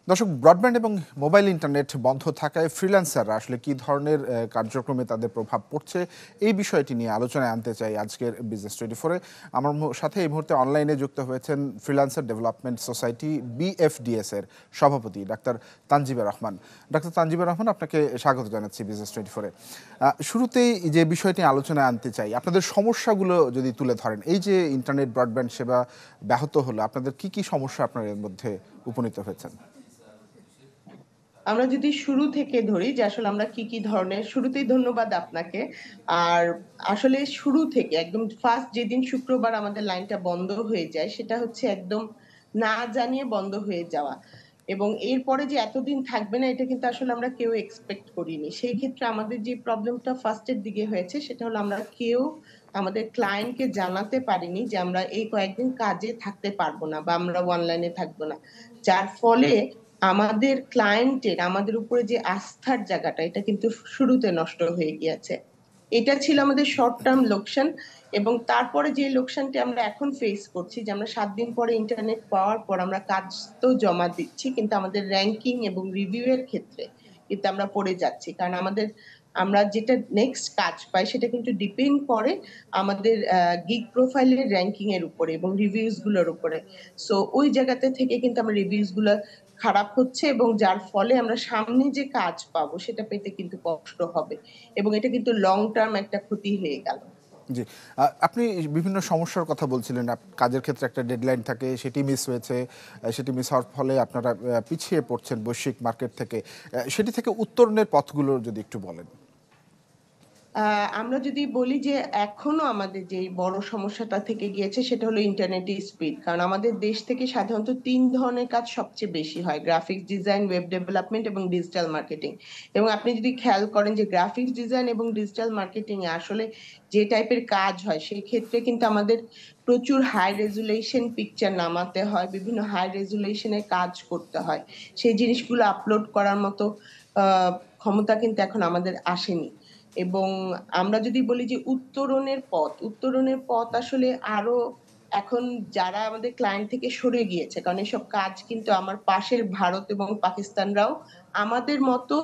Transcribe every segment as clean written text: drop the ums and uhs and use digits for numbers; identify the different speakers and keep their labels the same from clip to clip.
Speaker 1: দর্শক, ব্রডব্যান্ড এবং mobile internet বন্ধ থাকায় ফ্রিল্যান্সাররা আসলে কী ধরনের কার্যক্রমে তাদের প্রভাব পড়ছে এই বিষয়টি নিয়ে আলোচনায় আনতে চাই আজকের বিজনেস 24-এ। আমার সাথে এই মুহূর্তে অনলাইনে যুক্ত হয়েছেন ফ্রিল্যান্সার ডেভেলপমেন্ট সোসাইটি BFDS এর সভাপতি ডাক্তার তানজিবা রহমান। ডাক্তার তানজিবা রহমান, আপনাকে স্বাগত জানাচ্ছি বিজনেস 24-এ। শুরুতেই যে বিষয়টি আলোচনায় আনতে চাই, আপনাদের সমস্যাগুলো যদি তুলে ধরেন। এই যে ইন্টারনেট ব্রডব্যান্ড সেবা ব্যাহত হলো, আপনাদের কি কি সমস্যা আপনার এর মধ্যে উপনীত হয়েছেন?
Speaker 2: আমরা যদি শুরু থেকে ধরি যে আসলে আমরা কি কি ধরনের, শুরুতেই ধন্যবাদ আপনাকে। আর আসলে শুরু থেকে একদম ফার্স্ট যেদিন শুক্রবার আমাদের লাইনটা বন্ধ হয়ে যায়, সেটা হচ্ছে একদম না জানিয়ে বন্ধ হয়ে যাওয়া, এবং এরপরে যে এতদিন থাকবে না এটা কিন্তু আসলে আমরা কেউ এক্সপেক্ট করিনি। সেই ক্ষেত্রে আমাদের যে প্রবলেমটা ফার্স্টের দিকে হয়েছে সেটা হলো আমরা কেউ আমাদের ক্লায়েন্টকে জানাতে পারিনি যে আমরা এই কয়েকদিন কাজে থাকতে পারবো না বা আমরা অনলাইনে থাকবো না, যার ফলে আমাদের ক্লায়েন্টের আমাদের উপরে যে আস্থার জায়গাটা এটা কিন্তু শুরুতে নষ্ট হয়ে গিয়েছে। এটা ছিল আমাদের শর্ট টার্ম লোকসান। এবং তারপরে যে লোকসানটি আমরা এখন ফেস করছি যে আমরা 7 দিন পরে ইন্টারনেট পাওয়ার পর আমরা কাজ তো জমা দিচ্ছি, কিন্তু আমাদের র্যাঙ্কিং এবং রিভিউ এর ক্ষেত্রে কিন্তু আমরা পড়ে যাচ্ছি, কারণ আমরা যেটা নেক্সট কাজ পাই সেটা কিন্তু ডিপেন্ড করে আমাদের গিগ প্রোফাইলের র্যাঙ্কিং এর উপরে এবং রিভিউজ গুলোর উপরে। সো ওই জায়গাতে থেকে কিন্তু আমরা রিভিউজ গুলো খারাপ হচ্ছে, এবং যার ফলে আমরা সামনে যে কাজ পাবো সেটা পেতে কিন্তু কষ্ট হবে, এবং এটা কিন্তু লং টার্ম একটা ক্ষতি হয়ে গেল।
Speaker 1: জি, আপনি বিভিন্ন সমস্যার কথা বলছিলেন। কাজের ক্ষেত্রে একটা ডেডলাইন থাকে, সেটি মিস হয়েছে। সেটি মিস হওয়ার ফলে আপনারা পিছিয়ে পড়ছেন বৈশ্বিক মার্কেট থেকে। সেটি থেকে উত্তরণের পথগুলো যদি একটু বলেন।
Speaker 2: আমরা যদি বলি যে এখনো আমাদের যে বড় সমস্যাটা থেকে গিয়েছে সেটা হলো ইন্টারনেটের স্পিড, কারণ আমাদের দেশ থেকে সাধারণত 3 ধরনের কাজ সবচেয়ে বেশি হয়: গ্রাফিক্স ডিজাইন, ওয়েব ডেভেলপমেন্ট এবং ডিজিটাল মার্কেটিং। এবং আপনি যদি খেয়াল করেন যে গ্রাফিক্স ডিজাইন এবং ডিজিটাল মার্কেটিং এ আসলে যে টাইপের কাজ হয় সেই ক্ষেত্রে কিন্তু আমাদের প্রচুর হাই রেজুলেশন পিকচার নামাতে হয়, বিভিন্ন হাই রেজুলেশনের কাজ করতে হয়, সেই জিনিসগুলো আপলোড করার মতো ক্ষমতা কিন্তু এখন আমাদের আসেনি। এবং আমরা যদি বলি যে উত্তরণের পথ আসলে আরো এখন যারা আমাদের ক্লায়েন্ট থেকে সরে গিয়েছে, কারণ এসব কাজ কিন্তু আমার পাশের ভারত এবং পাকিস্তানরাও আমাদের মতো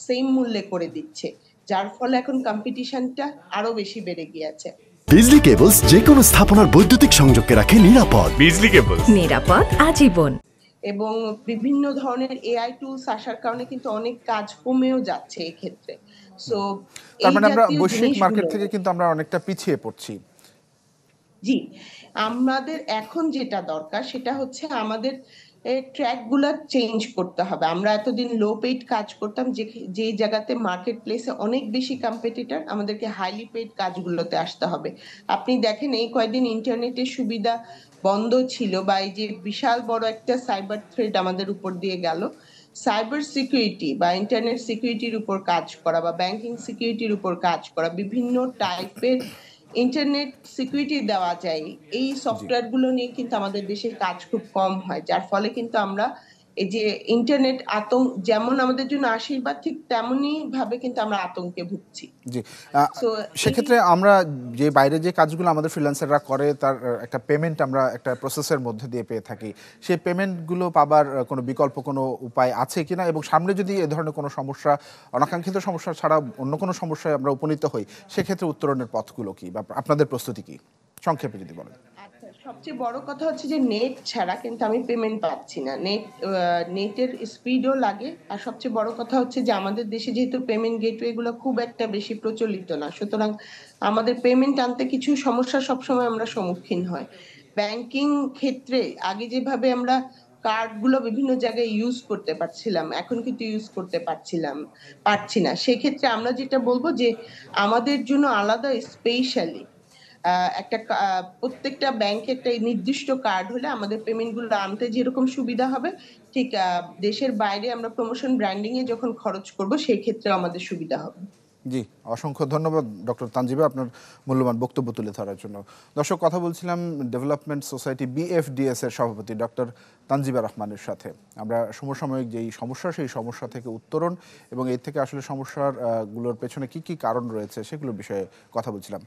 Speaker 2: সেম মূল্যে করে দিচ্ছে, যার ফলে এখন কম্পিটিশনটা আরো বেশি বেড়ে গিয়েছে।
Speaker 3: বিজলি কেবলস যে কোনো স্থাপনার বৈদ্যুতিক সংযোগকে রাখে নিরাপদ। বিজলি কেবলস,
Speaker 4: নিরাপদ আজীবন।
Speaker 2: এবং বিভিন্ন ধরনের এআই টুলস আসার কারণে কিন্তু অনেক কাজ কমেও যাচ্ছে এই ক্ষেত্রে। সো
Speaker 1: তার
Speaker 2: এই
Speaker 1: মানে আমরা
Speaker 2: জাতীয়
Speaker 1: বৈশ্বিক মার্কেট
Speaker 2: জিনিসগুলো,
Speaker 1: থেকে কিন্তু আমরা অনেকটা পিছিয়ে পড়ছি।
Speaker 2: জি, আমাদের এখন যেটা দরকার সেটা হচ্ছে আমাদের ট্র্যাক গুলা চেঞ্জ করতে হবে। আমরা এতদিন লো পেইড কাজ করতাম, যে জায়গাতে মার্কেট প্লেসে অনেক বেশি কম্পিটিটর, আমাদেরকে হাইলি পেইড কাজগুলোতে আসতে হবে। আপনি দেখেন এই কয়েকদিন ইন্টারনেটের সুবিধা বন্ধ ছিল, বা এই যে বিশাল বড় একটা সাইবার থ্রেট আমাদের উপর দিয়ে গেল, সাইবার সিকিউরিটি বা ইন্টারনেট সিকিউরিটির উপর কাজ করা বা ব্যাংকিং সিকিউরিটির উপর কাজ করা, বিভিন্ন টাইপের ইন্টারনেট সিকিউরিটি দেওয়া যায়, এই
Speaker 1: জি।
Speaker 2: সফটওয়্যার গুলো নিয়ে কিন্তু আমাদের দেশে কাজ খুব কম হয়, যার ফলে কিন্তু আমরা এই যে ইন্টারনেট আতঙ্ক যেমন আমাদের জন্য আশীর্বাদ, ঠিক তেমনি ভাবে কিন্তু আমরা আতঙ্কে ভুগছি।
Speaker 1: জি।
Speaker 2: সো এই,
Speaker 1: সেক্ষেত্রে আমরা যে বাইরে যে কাজগুলো আমাদের ফ্রিল্যান্সাররা করে তার একটা পেমেন্ট আমরা একটা প্রসেসের মধ্যে দিয়ে পেয়ে থাকি। সেই পেমেন্টগুলো পাবার কোনো বিকল্প কোনো উপায় আছে কিনা, এবং সামনে যদি এ ধরনের কোনো সমস্যা, অনাকাঙ্ক্ষিত সমস্যা ছাড়া অন্য কোনো সমস্যায় আমরা উপনীত হই, সেক্ষেত্রে উত্তরণের পথগুলো কি বা আপনাদের প্রস্তুতি কি? সংক্ষেপে যদি বলেন।
Speaker 2: আচ্ছা, সবচেয়ে বড় কথা হচ্ছে যে নেট ছাড়া কিন্তু আমি পেমেন্ট পাচ্ছি না। নেটের স্পিডও লাগে, আর সবচেয়ে বড় কথা হচ্ছে যে আমাদের দেশে যেহেতু পেমেন্ট গেটওয়ে গুলো খুব একটা বেশি প্রচলিত না, সুতরাং আমাদের পেমেন্ট আনতে কিছু সমস্যা সবসময় আমরা সম্মুখীন হয়। ব্যাংকিং ক্ষেত্রে আগে যেভাবে আমরা কার্ড গুলো বিভিন্ন জায়গায় ইউজ করতে পারছিলাম, এখন কিন্তু ইউজ করতে পারছি না। সেক্ষেত্রে আমরা যেটা বলবো যে আমাদের জন্য আলাদা স্পেশালি একটা প্রত্যেকটা ব্যাংকে একটা নির্দিষ্ট কার্ড হলে আমাদের পেমেন্ট গুলো আনতে যেরকম সুবিধা হবে, ঠিক দেশের বাইরে আমরা প্রমোশন ব্র্যান্ডিং এ যখন খরচ করব সেই ক্ষেত্রে আমাদের সুবিধা হবে।
Speaker 1: জি, অসংখ্য ধন্যবাদ ডক্টর তানজিবা আপনার মূল্যবান বক্তব্য তুলে ধরার জন্য। দর্শক, কথা বলছিলাম ডেভেলপমেন্ট সোসাইটি BFDS এর সভাপতি ডক্টর তানজিবা রহমানের সাথে। আমরা সমসাময়িক যেই সমস্যা, সেই সমস্যা থেকে উত্তরণ এবং এর থেকে আসলে সমস্যার গুলোর পেছনে কি কি কারণ রয়েছে সেগুলোর বিষয়ে কথা বলছিলাম।